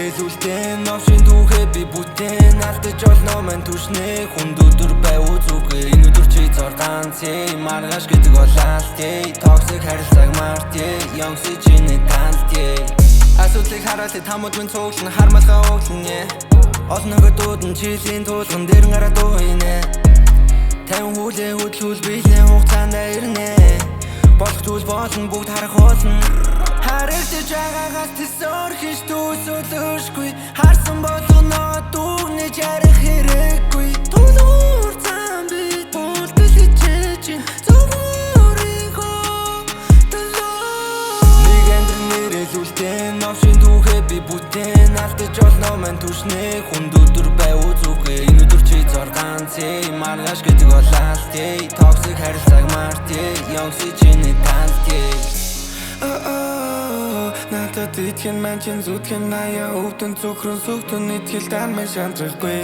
Нэрэлүүлтэн новшин түүхээ би бүтээн алдаж олноо мань түшнээ хүнд өдөр байв зүгээ энэ өдөр чи зор ганц маргааш гэдэг болаалт токсик харилцааг март ёнгси чиний талт асуудлыг хараад тамууд минь цуглан хармалгаа өглөн олон нөгөөдүүд нь чилийн туулган дээр гараад уйнэ 50 хүлээ хөдлүүл биелэн хугацаанд ирнэ болох зүйл болно бүгд харах болно харагдаж байгаагаас тэсөр хийж төсөөлөшгүй харсан болгоноо дүүгнэж ярих хэрэггүй тулуур цаан бит болтол хичээж зөвхөрийнхөө төлөө нэг амдрын нэрэлүүлтэн новшин түүхээ би бүтээн алдаж олноо мань түшнээ хүнд өдөр байв зүгээ энэ өдөр чи зор ганц маргааш гэдэг болаалт токсик харилцааг март ёнгси чиний талт надад итгэн маань чин зүтгэн наяа өвдөн цөхрөн сүгтэн итгэл дан мань шантрахгүй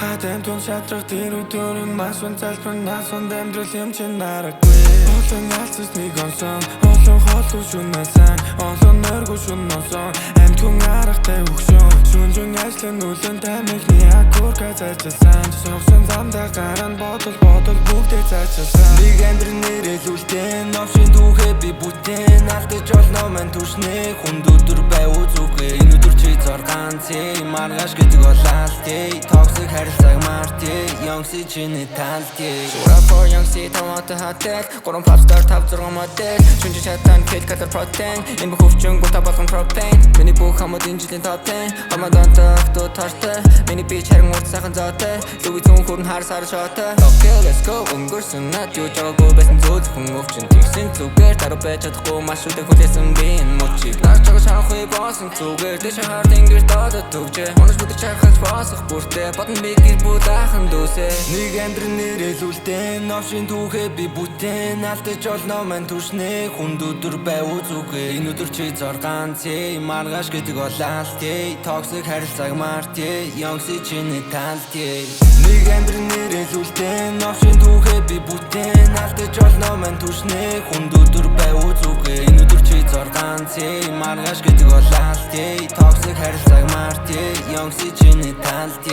хатан тун шатрах тэр өдөр нь маш унцалбар насан дамдрал юм чин нарахгүй олон алцс нэг онсон олон хоолой шунасан олон нөргөө шунносон амт хүн аргатай өгшөө шүнжин ажлын нүлэн тамихны аккорка цаачсан согсон замдаа гаран бодол бүгдээ цаачсан нэг амдрын нэрэлүүлтэн новшин түүхээ би бүтээн алдаж олноо мань түшнээ хүнд өдөр байв зүгээ энэ өдөр чи зор ганц маргааш гэдэг болаалт токсик харилцааг март ёнгси чиний талт Шурапо ёнгси томоотой хотел 3 попстар 5-6 модель шүнжин шатан кэт катар протеин энэ бүх өвчин гута болгон пропейн миний бүх хамууд энэ жилийн топ 10 хамаадантай охтууд тартай миний бич харин урт сайхан зоотой Луи зүүн хүрн хар сар шоотой Okay let's go өнгөрсөн над юу жаагүй байсан зөвхөн өвчин тэгсэн зүгээр таруу байж чадахгүй маш үдэг хүлээсэн би энэ мөчийг нарч байгаа шанхуй боосон зүгээр дэш хаар тэнгэр додод төгжээ унаж бүдэг чахаж босох бүртээ бодон би гэр бүл ахын дүүсээ нэг амдрын нэрэлүүлтэн новшин түүхээ би бүтээн алдаж олноо мань түшнээ хүнд өдөр байв зүгээ энэ өдөр чи зор ганц маргааш гэдэг болаалт токсик харилцааг март ёнгси чиний талт нэг амдрын нэрэлүүлтэн новшин түүхээ би бүтээн алдаж олноо мань түшнээ хүнд өдөр байв зүгээ энэ өдөр чи зор ганц маргааш гэдэг болаалт токсик харилцааг март ёнгси чиний талт